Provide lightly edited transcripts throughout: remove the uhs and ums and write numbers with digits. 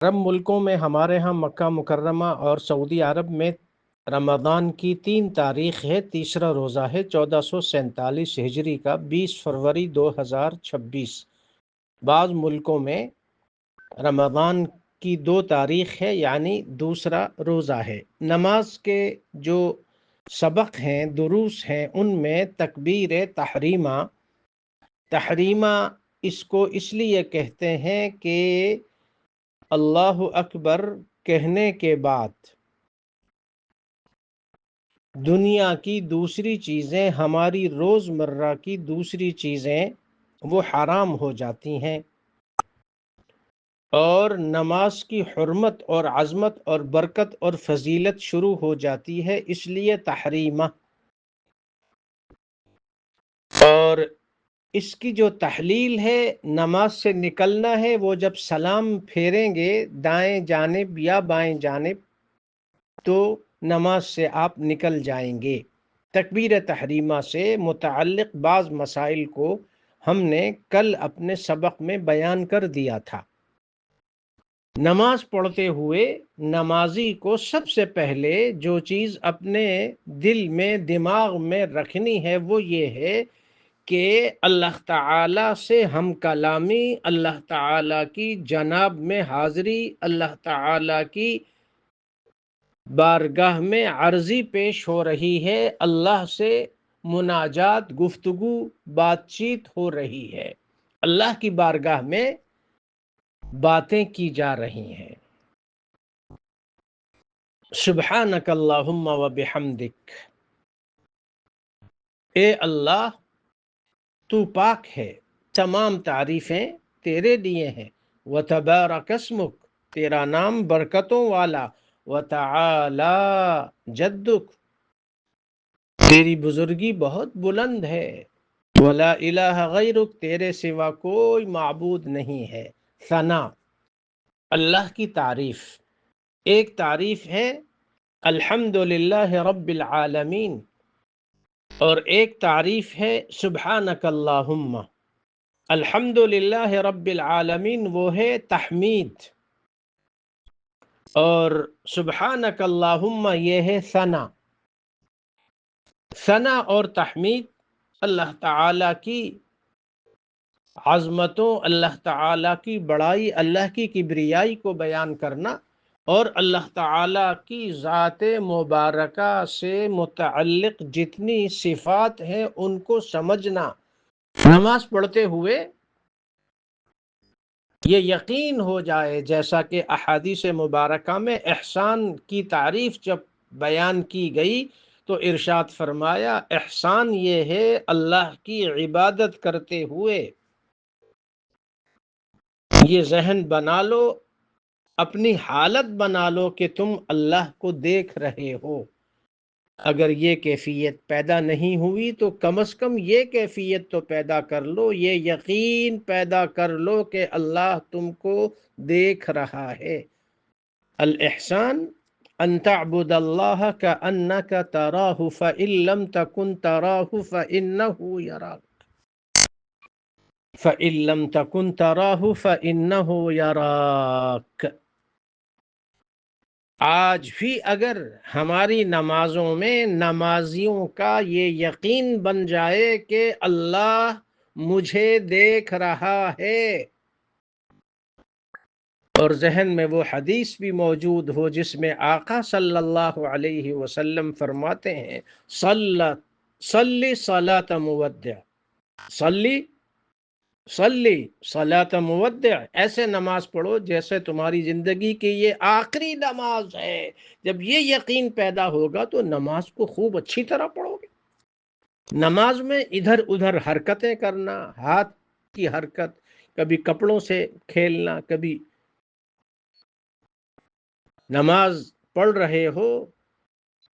عرب ملکوں میں ہمارے ہاں مکہ مکرمہ اور سعودی عرب میں رمضان کی 3 تاریخ ہے، تیسرا روزہ ہے 1447 ہجری کا 20 فروری 2026۔ بعض ملکوں میں رمضان کی 2 تاریخ ہے، یعنی دوسرا روزہ ہے۔ نماز کے جو سبق ہیں، دروس ہیں، ان میں تکبیر تحریمہ اس کو اس لیے کہتے ہیں کہ اللہ اکبر کہنے کے بعد دنیا کی دوسری چیزیں، ہماری روزمرہ کی دوسری چیزیں وہ حرام ہو جاتی ہیں، اور نماز کی حرمت اور عظمت اور برکت اور فضیلت شروع ہو جاتی ہے، اس لیے تحریمہ۔ اور اس کی جو تحلیل ہے، نماز سے نکلنا ہے، وہ جب سلام پھیریں گے دائیں جانب یا بائیں جانب تو نماز سے آپ نکل جائیں گے۔ تکبیر تحریمہ سے متعلق بعض مسائل کو ہم نے کل اپنے سبق میں بیان کر دیا تھا۔ نماز پڑھتے ہوئے نمازی کو سب سے پہلے جو چیز اپنے دل میں دماغ میں رکھنی ہے وہ یہ ہے کہ اللہ تعالی سے ہم کلامی، اللہ تعالی کی جناب میں حاضری، اللہ تعالی کی بارگاہ میں عرضی پیش ہو رہی ہے، اللہ سے مناجات، گفتگو، بات چیت ہو رہی ہے، اللہ کی بارگاہ میں باتیں کی جا رہی ہیں۔ سبحانک اللہم و بحمدک، اے اللہ تو پاک ہے، تمام تعریفیں تیرے لیے ہیں، وتبارک اسمک، تیرا نام برکتوں والا، وتعالی جدک، تیری بزرگی بہت بلند ہے، ولا الہ غیرک، تیرے سوا کوئی معبود نہیں ہے۔ ثنا، اللہ کی تعریف۔ ایک تعریف ہے الحمدللہ رب العالمین، اور ایک تعریف ہے سبحانک اللہم۔ الحمدللہ رب العالمین وہ ہے تحمید، اور سبحانک اللہم یہ ہے ثنا۔ ثنا اور تحمید اللہ تعالی کی عظمتوں، اللہ تعالی کی بڑائی، اللہ کی کبریائی کو بیان کرنا، اور اللہ تعالی کی ذات مبارکہ سے متعلق جتنی صفات ہیں ان کو سمجھنا۔ نماز پڑھتے ہوئے یہ یقین ہو جائے، جیسا کہ احادیث مبارکہ میں احسان کی تعریف جب بیان کی گئی تو ارشاد فرمایا، احسان یہ ہے اللہ کی عبادت کرتے ہوئے یہ ذہن بنا لو، اپنی حالت بنا لو کہ تم اللہ کو دیکھ رہے ہو۔ اگر یہ کیفیت پیدا نہیں ہوئی تو کم از کم یہ کیفیت تو پیدا کر لو، یہ یقین پیدا کر لو کہ اللہ تم کو دیکھ رہا ہے۔ الاحسان ان تعبد اللہ کأنک تراہ فإن لم تکن تراہ فإنہ یراک، فإن لم تکن تراہ فإنہ یراک۔ آج بھی اگر ہماری نمازوں میں نمازیوں کا یہ یقین بن جائے کہ اللہ مجھے دیکھ رہا ہے، اور ذہن میں وہ حدیث بھی موجود ہو جس میں آقا صلی اللہ علیہ وسلم فرماتے ہیں، صلی صلاۃ مودع، صلی صلاۃ مودع، ایسے نماز پڑھو جیسے تمہاری زندگی کی یہ آخری نماز ہے۔ جب یہ یقین پیدا ہوگا تو نماز کو خوب اچھی طرح پڑھو گے۔ نماز میں ادھر ادھر حرکتیں کرنا، ہاتھ کی حرکت، کبھی کپڑوں سے کھیلنا، کبھی نماز پڑھ رہے ہو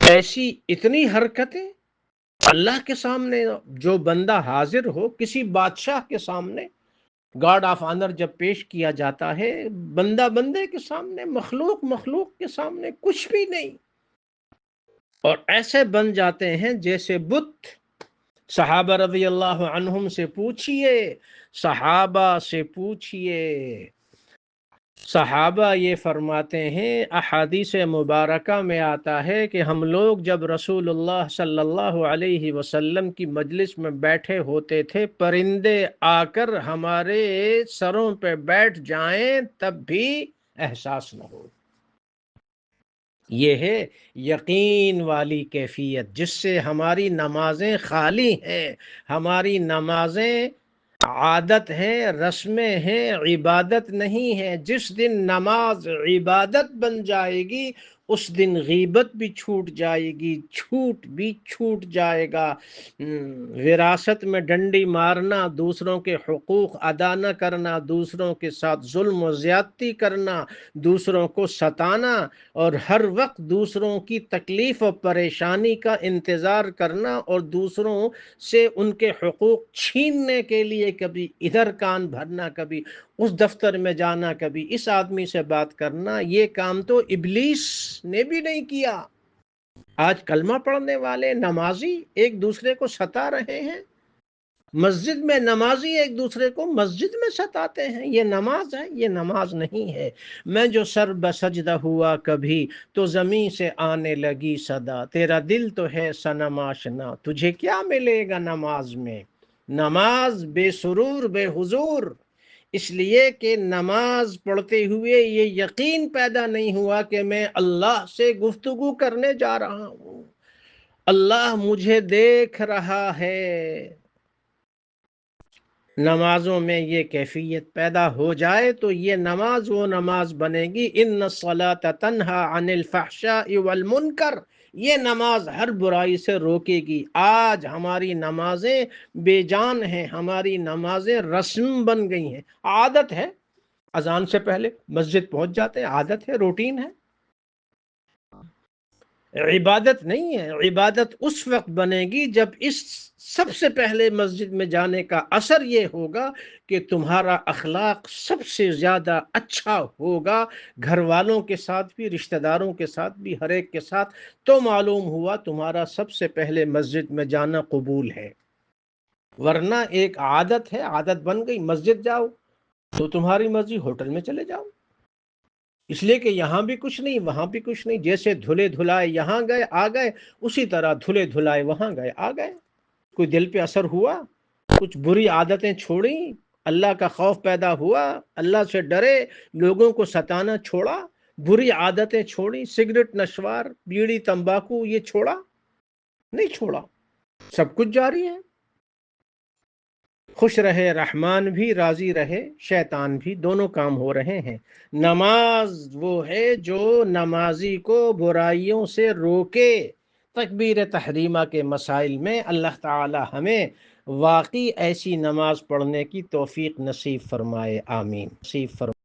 ایسی اتنی حرکتیں، اللہ کے سامنے جو بندہ حاضر ہو، کسی بادشاہ کے سامنے گارڈ آف آنر جب پیش کیا جاتا ہے، بندہ بندے کے سامنے، مخلوق مخلوق کے سامنے، کچھ بھی نہیں، اور ایسے بن جاتے ہیں جیسے بت۔ صحابہ رضی اللہ عنہم سے پوچھئے، صحابہ سے پوچھئے صحابہ یہ فرماتے ہیں، احادیث مبارکہ میں آتا ہے کہ ہم لوگ جب رسول اللہ صلی اللہ علیہ وسلم کی مجلس میں بیٹھے ہوتے تھے، پرندے آ کر ہمارے سروں پہ بیٹھ جائیں تب بھی احساس نہ ہو۔ یہ ہے یقین والی کیفیت، جس سے ہماری نمازیں خالی ہیں، ہماری نمازیں عادت ہیں، رسمیں ہیں، عبادت نہیں ہے۔ جس دن نماز عبادت بن جائے گی اس دن غیبت بھی چھوٹ جائے گی، چھوٹ بھی چھوٹ جائے گا۔ وراثت میں ڈنڈی مارنا، دوسروں کے حقوق ادا نہ کرنا، دوسروں کے ساتھ ظلم و زیادتی کرنا، دوسروں کو ستانا اور ہر وقت دوسروں کی تکلیف و پریشانی کا انتظار کرنا اور دوسروں سے ان کے حقوق چھیننے کے لیے کبھی ادھر کان بھرنا، کبھی اس دفتر میں جانا، کبھی اس آدمی سے بات کرنا، یہ کام تو ابلیس نے بھی نہیں کیا۔ آج کلمہ پڑھنے والے نمازی ایک دوسرے کو ستا رہے ہیں، مسجد میں نمازی ایک دوسرے کو مسجد میں ستاتے ہیں۔ یہ نماز ہے؟ یہ نماز نہیں ہے۔ میں جو سر بسجدہ ہوا کبھی تو زمین سے آنے لگی صدا، تیرا دل تو ہے صنم آشنا، تجھے کیا ملے گا نماز میں؟ نماز بے سرور بے حضور، اس لیے کہ نماز پڑھتے ہوئے یہ یقین پیدا نہیں ہوا کہ میں اللہ سے گفتگو کرنے جا رہا ہوں، اللہ مجھے دیکھ رہا ہے۔ نمازوں میں یہ کیفیت پیدا ہو جائے تو یہ نماز وہ نماز بنے گی، ان الصلاۃ تنہا عن الفحشاء والمنکر، یہ نماز ہر برائی سے روکے گی۔ آج ہماری نمازیں بے جان ہیں، ہماری نمازیں رسم بن گئی ہیں، عادت ہے، اذان سے پہلے مسجد پہنچ جاتے ہیں، عادت ہے، روٹین ہے، عبادت نہیں ہے۔ عبادت اس وقت بنے گی جب اس سب سے پہلے مسجد میں جانے کا اثر یہ ہوگا کہ تمہارا اخلاق سب سے زیادہ اچھا ہوگا، گھر والوں کے ساتھ بھی، رشتہ داروں کے ساتھ بھی، ہر ایک کے ساتھ، تو معلوم ہوا تمہارا سب سے پہلے مسجد میں جانا قبول ہے۔ ورنہ ایک عادت ہے، عادت بن گئی، مسجد جاؤ تو تمہاری مرضی، ہوٹل میں چلے جاؤ، اس لیے کہ یہاں بھی کچھ نہیں وہاں بھی کچھ نہیں، جیسے دھلے دھلائے یہاں گئے آ گئے، اسی طرح دھلے دھلائے وہاں گئے آ گئے۔ کوئی دل پہ اثر ہوا، کچھ بری عادتیں چھوڑیں، اللہ کا خوف پیدا ہوا، اللہ سے ڈرے، لوگوں کو ستانا چھوڑا، بری عادتیں چھوڑی، سگریٹ، نشوار، بیڑی، تمباکو، یہ چھوڑا؟ نہیں چھوڑا، سب کچھ جاری ہے۔ خوش رہے رحمان بھی، راضی رہے شیطان بھی، دونوں کام ہو رہے ہیں۔ نماز وہ ہے جو نمازی کو برائیوں سے روکے۔ تکبیر تحریمہ کے مسائل میں اللہ تعالی ہمیں واقعی ایسی نماز پڑھنے کی توفیق نصیب فرمائے، آمین، نصیب فرمائے۔